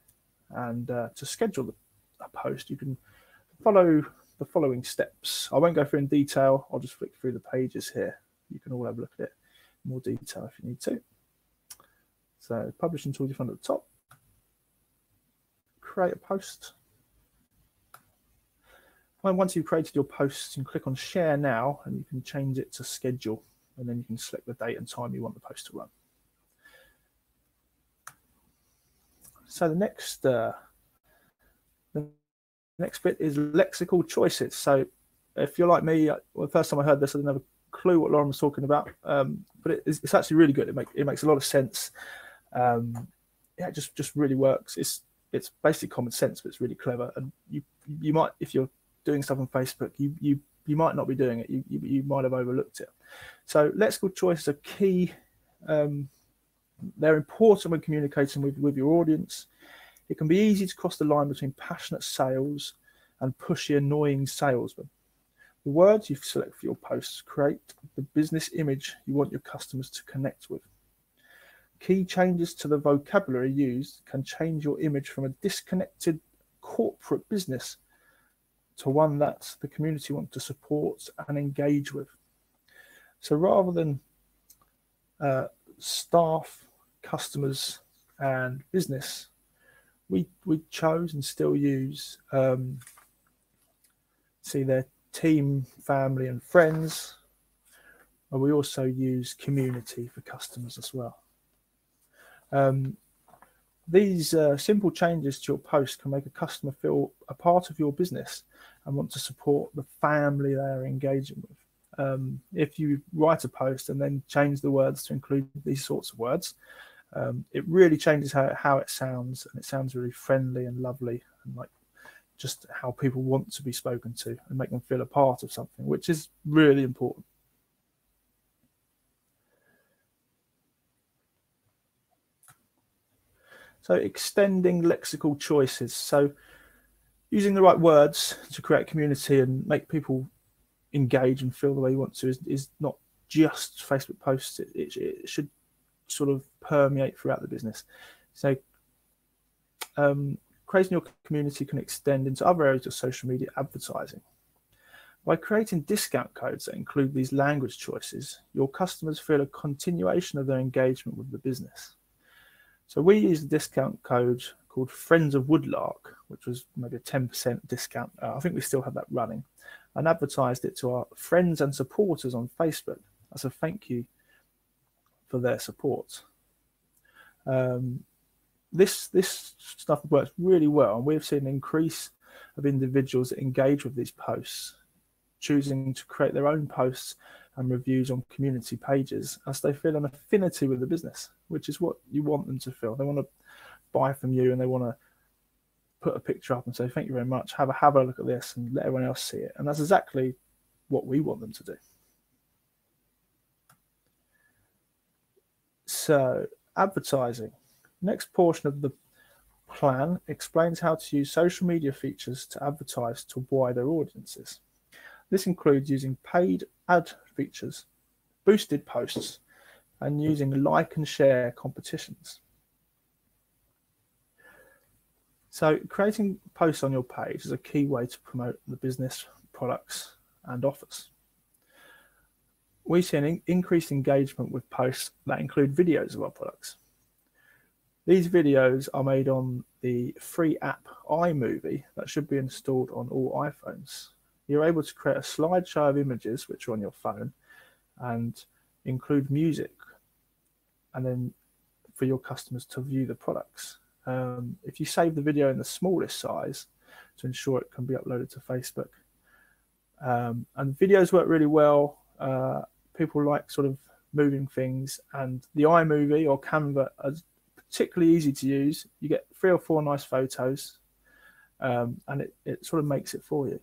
and to schedule a post, you can follow the following steps. I won't go through in detail. I'll just flick through the pages here. You can all have a look at it in more detail if you need to. So publishing tool you find at the top. Create a post. And once you've created your post, you can click on Share Now, and you can change it to Schedule, and then you can select the date and time you want the post to run. So the next bit is Lexical Choices. So if you're like me, the first time I heard this, I didn't have a clue what Lauren was talking about, but it's actually really good. It makes a lot of sense. yeah, it just really works. It's basically common sense, but it's really clever. And you might, if you're doing stuff on Facebook, you might not be doing it. You might have overlooked it. So lexical choices are key. They're important when communicating with your audience. It can be easy to cross the line between passionate sales and pushy, annoying salesmen. The words you select for your posts create the business image you want your customers to connect with. Key changes to the vocabulary used can change your image from a disconnected corporate business to one that the community want to support and engage with. So rather than staff, customers, and business, we chose and still use their team, family, and friends. And we also use community for customers as well. These simple changes to your post can make a customer feel a part of your business and want to support the family they're engaging with. If you write a post and then change the words to include these sorts of words, it really changes how it sounds, and it sounds really friendly and lovely, and like just how people want to be spoken to, and make them feel a part of something, which is really important. So extending lexical choices. So using the right words to create community and make people engage and feel the way you want to is not just Facebook posts. It should sort of permeate throughout the business. So creating your community can extend into other areas of social media advertising. By creating discount codes that include these language choices, your customers feel a continuation of their engagement with the business. So we used a discount code called Friends of Woodlark, which was maybe a 10% discount. I think we still have that running, and advertised it to our friends and supporters on Facebook as a thank you for their support. This stuff works really well, and we've seen an increase of individuals that engage with these posts, choosing to create their own posts and reviews on community pages as they feel an affinity with the business, which is what you want them to feel. They want to buy from you, and they want to put a picture up and say, thank you very much, have a look at this, and let everyone else see it. And that's exactly what we want them to do. So advertising. Next portion of the plan explains how to use social media features to advertise to wider audiences. This includes using paid ad features, boosted posts, and using like and share competitions. So creating posts on your page is a key way to promote the business, products, and offers. We see an increased engagement with posts that include videos of our products. These videos are made on the free app iMovie that should be installed on all iPhones. You're able to create a slideshow of images which are on your phone and include music, and then for your customers to view the products. If you save the video in the smallest size to ensure it can be uploaded to Facebook. And videos work really well. People like sort of moving things, and the iMovie or Canva is particularly easy to use. You get 3 or 4 nice photos, and it sort of makes it for you.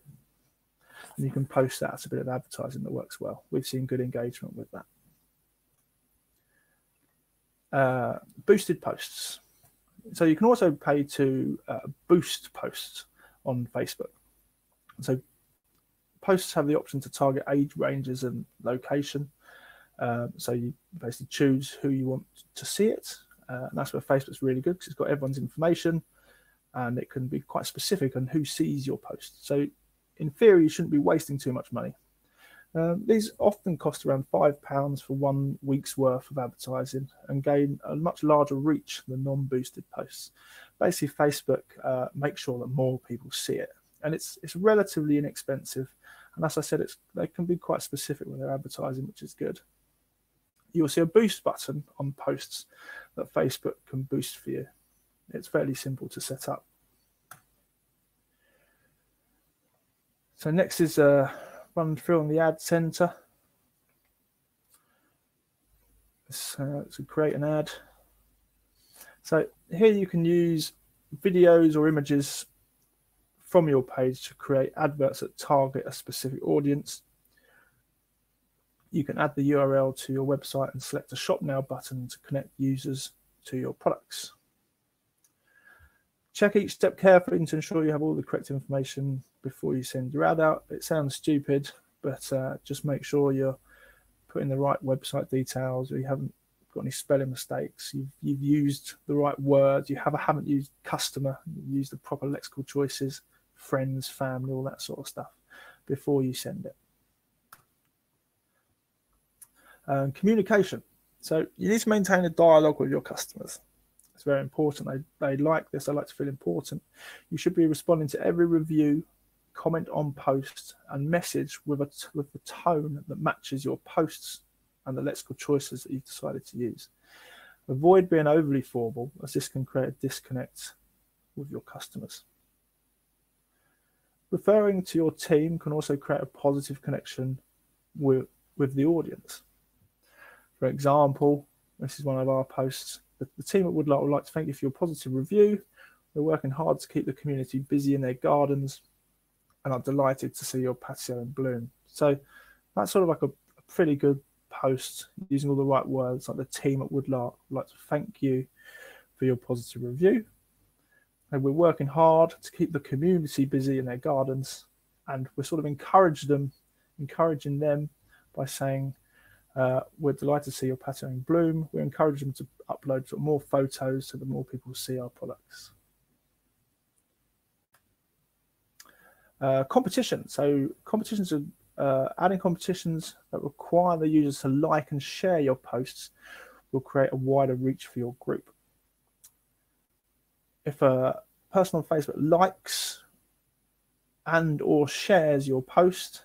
And you can post that as a bit of advertising that works well. We've seen good engagement with that. Boosted posts. So you can also pay to boost posts on Facebook. So posts have the option to target age ranges and location. So you basically choose who you want to see it. And that's where Facebook's really good, because it's got everyone's information, and it can be quite specific on who sees your post. So in theory, you shouldn't be wasting too much money. These often cost around £5 for 1 week's worth of advertising and gain a much larger reach than non-boosted posts. Basically, Facebook makes sure that more people see it, and it's relatively inexpensive. And as I said, they can be quite specific with their advertising, which is good. You'll see a boost button on posts that Facebook can boost for you. It's fairly simple to set up. So next is run through on the ad center. So create an ad. So here you can use videos or images from your page to create adverts that target a specific audience. You can add the URL to your website and select a Shop Now button to connect users to your products. Check each step carefully to ensure you have all the correct information before you send your ad out. It sounds stupid, but just make sure you're putting the right website details, or you haven't got any spelling mistakes. You've used the right words. You haven't used customer. You've used the proper lexical choices, friends, family, all that sort of stuff before you send it. Communication. So you need to maintain a dialogue with your customers. It's very important. They like this. They like to feel important. You should be responding to every review, comment on posts, and message with the tone that matches your posts and the lexical choices that you've decided to use. Avoid being overly formal, as this can create a disconnect with your customers. Referring to your team can also create a positive connection with the audience. For example, this is one of our posts. The team at Woodlawn would like to thank you for your positive review. We're working hard to keep the community busy in their gardens, and I'm delighted to see your patio in bloom. So that's sort of like a pretty good post, using all the right words. Like the team at Woodlawn would like to thank you for your positive review. And we're working hard to keep the community busy in their gardens, and we're sort of encouraging them by saying, we're delighted to see your patio in bloom. We encourage them to upload sort of more photos so that more people see our products. Competition. So competitions are adding competitions that require the users to like and share your posts will create a wider reach for your group. If a person on Facebook likes and or shares your post,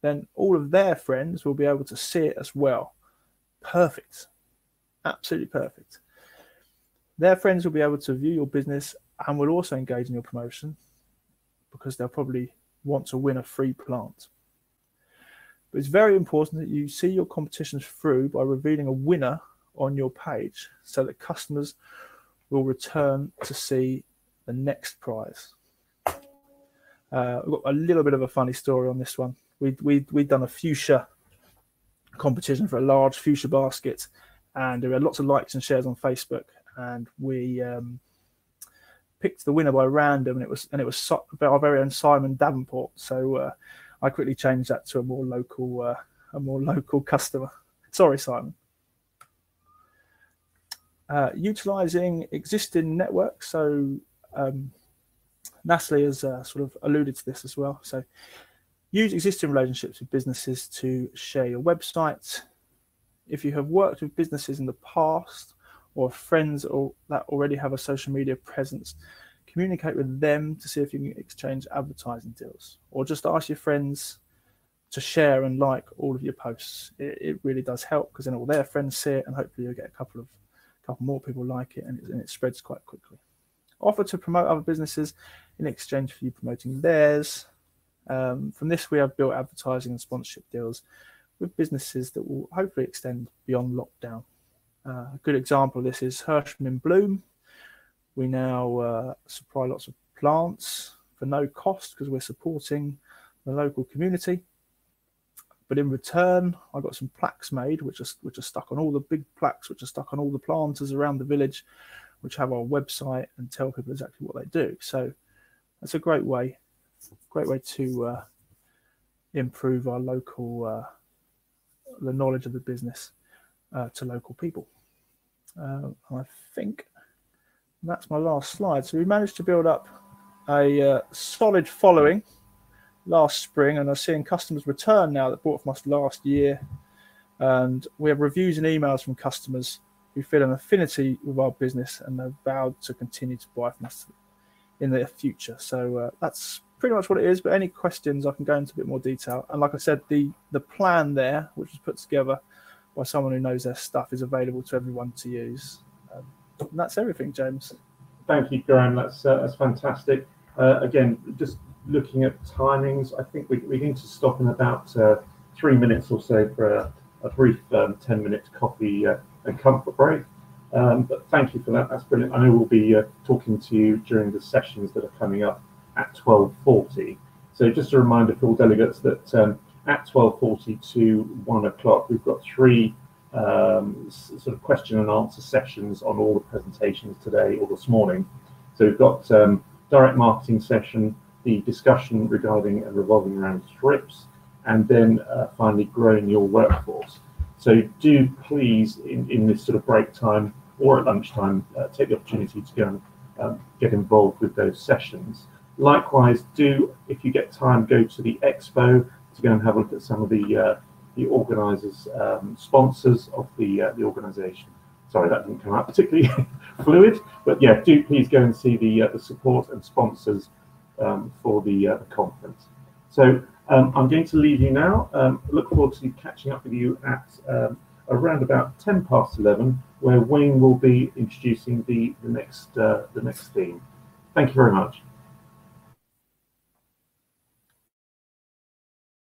then all of their friends will be able to see it as well. Perfect. Absolutely perfect. Their friends will be able to view your business and will also engage in your promotion, because they'll probably want to win a free plant. But it's very important that you see your competitions through by revealing a winner on your page so that customers will return to see the next prize. We've got a little bit of a funny story on this one. We'd done a fuchsia competition for a large fuchsia basket, and there were lots of likes and shares on Facebook, and we picked the winner by random, and it was our very own Simon Davenport. So I quickly changed that to a more local customer. Sorry, Simon. Utilizing existing networks. So Natalie has sort of alluded to this as well. So use existing relationships with businesses to share your website. If you have worked with businesses in the past or friends that already have a social media presence, communicate with them to see if you can exchange advertising deals, or just ask your friends to share and like all of your posts. It really does help, because then all their friends see it, and hopefully you'll get a couple more people like it, and it spreads quite quickly. Offer to promote other businesses in exchange for you promoting theirs. From this, we have built advertising and sponsorship deals with businesses that will hopefully extend beyond lockdown. A good example of this is Hersham in Bloom. We now supply lots of plants for no cost because we're supporting the local community. But in return, I got some plaques made, which are stuck on all the big plaques, which are stuck on all the planters around the village, which have our website and tell people exactly what they do. So that's a great way to improve our local, the knowledge of the business to local people. I think that's my last slide. So we managed to build up a solid following last spring, and I'm seeing customers return now that bought from us last year. And we have reviews and emails from customers who feel an affinity with our business and have vowed to continue to buy from us in the future. So that's pretty much what it is. But any questions, I can go into a bit more detail. And like I said, the plan there, which was put together by someone who knows their stuff, is available to everyone to use. And that's everything, James. Thank you, Graeme. That's fantastic. Again, just looking at timings, I think we need to stop in about 3 minutes or so for a brief 10-minute coffee and comfort break. But thank you for that. That's brilliant. I know we'll be talking to you during the sessions that are coming up at 12:40. So just a reminder for all delegates that at 12:40 to 1 o'clock, we've got 3 sort of question and answer sessions on all the presentations today or this morning. So we've got direct marketing session, the discussion regarding and revolving around scripts, and then finally growing your workforce. So do please, in this sort of break time or at lunchtime, take the opportunity to go and get involved with those sessions. Likewise, do, if you get time, go to the expo to go and have a look at some of the organisers, sponsors of the organisation. Sorry, that didn't come out particularly fluid, but yeah, do please go and see the support and sponsors for the conference. So I'm going to leave you now. Look forward to catching up with you at around about 11:10, where Wayne will be introducing the next theme. Thank you very much.